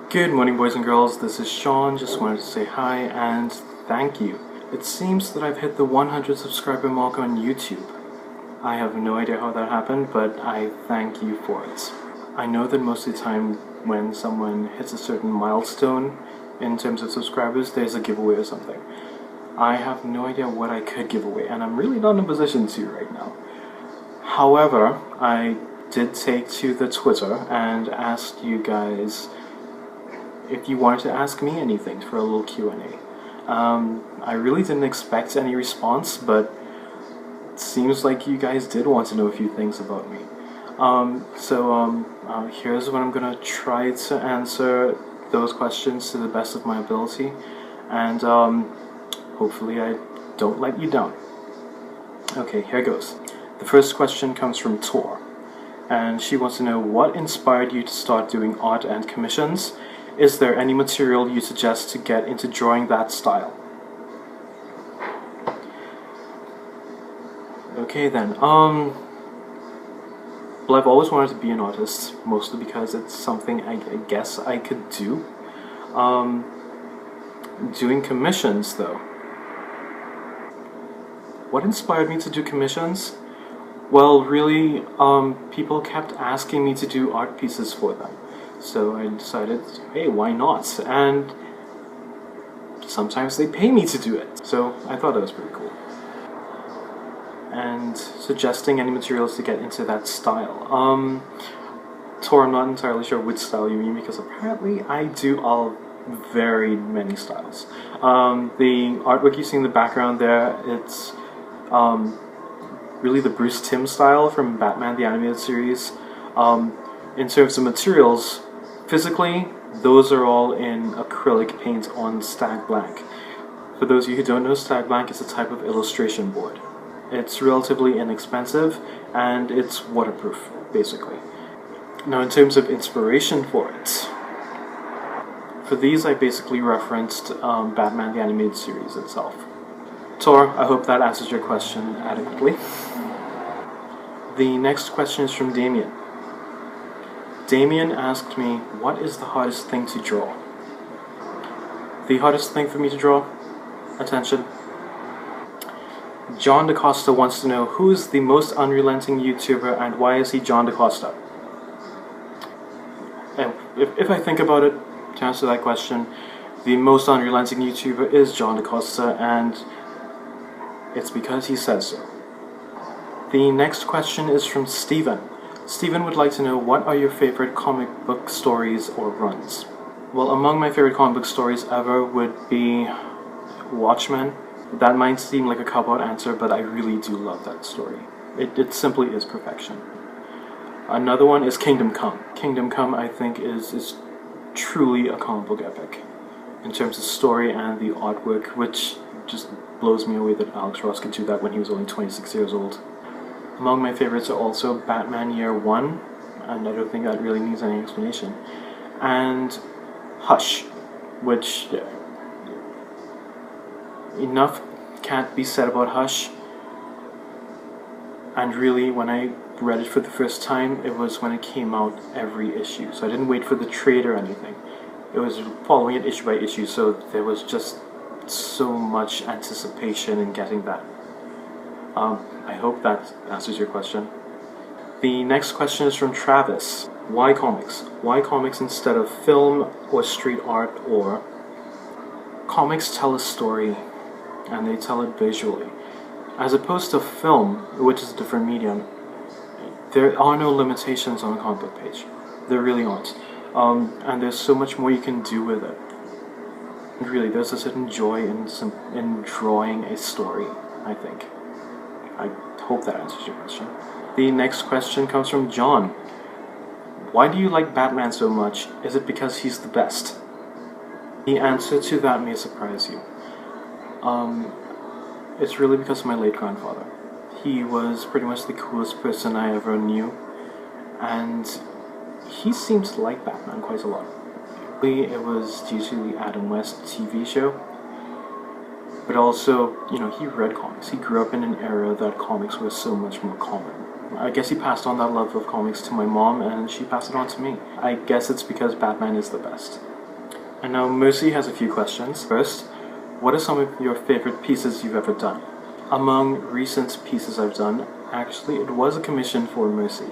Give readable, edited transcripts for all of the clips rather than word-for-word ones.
Good morning, boys and girls. This is Sean. Just wanted to say hi and thank you. It seems that I've hit the 100 subscriber mark on YouTube. I have no idea how that happened, but I thank you for it. I know that most of the time when someone hits a certain milestone in terms of subscribers, there's a giveaway or something. I have no idea what I could give away, and I'm really not in a position to right now. However, I did take to the Twitter and asked you guys if you wanted to ask me anything for a little Q&A. I really didn't expect any response, but it seems like you guys did want to know a few things about me. Here's what I'm gonna try to answer those questions to the best of my ability, and hopefully I don't let you down. Okay, here goes. The first question comes from Tor, and she wants to know what inspired you to start doing art and commissions. Is there any material you suggest to get into drawing that style? Okay then, well, I've always wanted to be an artist, mostly because it's something I guess I could do. Doing commissions though. What inspired me to do commissions? Well, really, people kept asking me to do art pieces for them. So I decided, hey, why not? And sometimes they pay me to do it. So I thought that was pretty cool. And suggesting any materials to get into that style. Tor, I'm not entirely sure which style you mean, because apparently I do all very many styles. The artwork you see in the background there, it's really the Bruce Timm style from Batman the Animated Series. In terms of materials, physically, those are all in acrylic paint on Stag Blank. For those of you who don't know, Stag Blank is a type of illustration board. It's relatively inexpensive, and it's waterproof, basically. Now, in terms of inspiration for it, for these I basically referenced Batman the Animated Series itself. Tor, I hope that answers your question adequately. The next question is from Damien. Damien asked me, what is the hardest thing to draw? The hardest thing for me to draw? Attention. John DaCosta wants to know, who is the most unrelenting YouTuber and why is he John DaCosta? And if I think about it, to answer that question, the most unrelenting YouTuber is John DaCosta, and it's because he says so. The next question is from Steven. Steven would like to know, what are your favorite comic book stories or runs? Well, among my favorite comic book stories ever would be Watchmen. That might seem like a cop-out answer, but I really do love that story. It simply is perfection. Another one is Kingdom Come. Kingdom Come, I think, is truly a comic book epic in terms of story and the artwork, which just blows me away that Alex Ross could do that when he was only 26 years old. Among my favorites are also Batman Year One, and I don't think that really needs any explanation, and Hush, which enough can't be said about Hush. And really, when I read it for the first time, it was when it came out every issue, so I didn't wait for the trade or anything. It was following it issue by issue, so there was just so much anticipation in getting that. I hope that answers your question. The next question is from Travis. Why comics? Why comics instead of film or street art? Or comics tell a story and they tell it visually. As opposed to film, which is a different medium, there are no limitations on a comic book page. There really aren't. And there's so much more you can do with it. And really, there's a certain joy in drawing a story, I think. I hope that answers your question. The next question comes from John. Why do you like Batman so much? Is it because he's the best? The answer to that may surprise you. It's really because of my late grandfather. He was pretty much the coolest person I ever knew, and he seems to like Batman quite a lot. It was due to the Adam West TV show, but also, he read comics. He grew up in an era that comics were so much more common. I guess he passed on that love of comics to my mom, and she passed it on to me. I guess it's because Batman is the best. And now Mercy has a few questions. First, what are some of your favorite pieces you've ever done? Among recent pieces I've done, actually it was a commission for Mercy.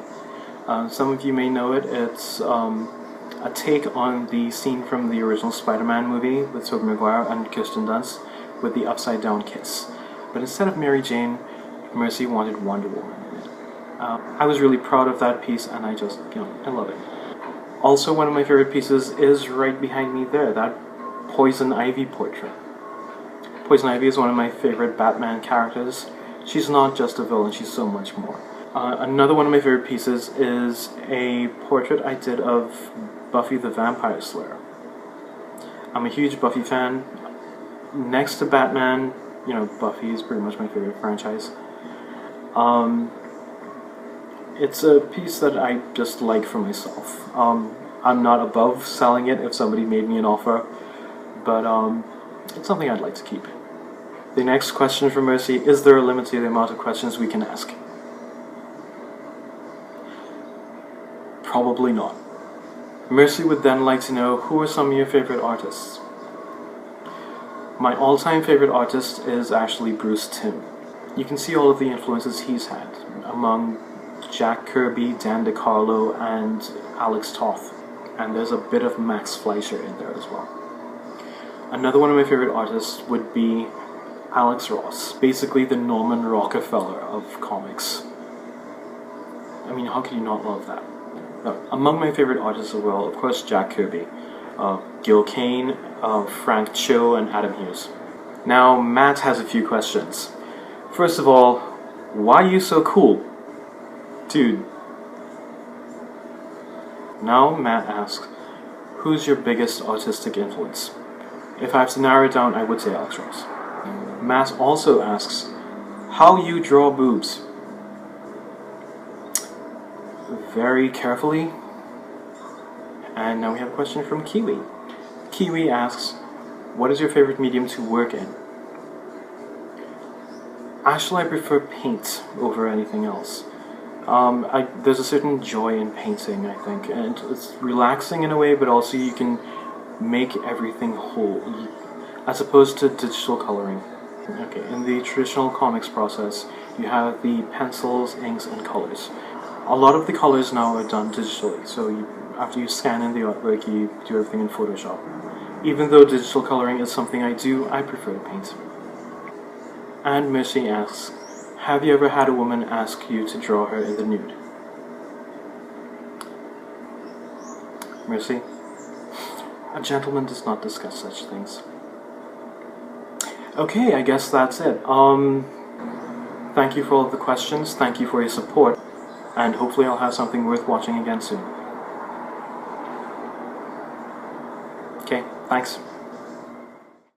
Some of you may know it. It's a take on the scene from the original Spider-Man movie with Tobey Maguire and Kirsten Dunst with the upside down kiss. But instead of Mary Jane, Mercy wanted Wonder Woman in it. I was really proud of that piece, and I just, I love it. Also, one of my favorite pieces is right behind me there, that Poison Ivy portrait. Poison Ivy is one of my favorite Batman characters. She's not just a villain, she's so much more. Another one of my favorite pieces is a portrait I did of Buffy the Vampire Slayer. I'm a huge Buffy fan. Next to Batman, Buffy is pretty much my favorite franchise. It's a piece that I just like for myself. I'm not above selling it if somebody made me an offer, but it's something I'd like to keep. The next question from Mercy: is there a limit to the amount of questions we can ask? Probably not. Mercy would then like to know, who are some of your favorite artists? My all-time favorite artist is actually Bruce Timm. You can see all of the influences he's had among Jack Kirby, Dan DeCarlo, and Alex Toth. And there's a bit of Max Fleischer in there as well. Another one of my favorite artists would be Alex Ross, basically the Norman Rockefeller of comics. I mean, how can you not love that? Now, among my favorite artists as well, of course, Jack Kirby, Gil Kane, Frank Cho, and Adam Hughes. Now, Matt has a few questions. First of all, why are you so cool? Dude. Now, Matt asks, who's your biggest artistic influence? If I have to narrow it down, I would say Alex Ross. Matt also asks, how you draw boobs? Very carefully. And now we have a question from Kiwi. Kiwi asks, what is your favorite medium to work in? Actually, I prefer paint over anything else. There's a certain joy in painting, I think, and it's relaxing in a way, but also you can make everything whole, as opposed to digital coloring. Okay, in the traditional comics process, you have the pencils, inks, and colors. A lot of the colors now are done digitally, so after you scan in the artwork, you do everything in Photoshop. Even though digital coloring is something I do, I prefer to paint. And Mercy asks, have you ever had a woman ask you to draw her in the nude? Mercy, a gentleman does not discuss such things. Okay, I guess that's it. Thank you for all of the questions, thank you for your support, and hopefully I'll have something worth watching again soon. Okay, thanks.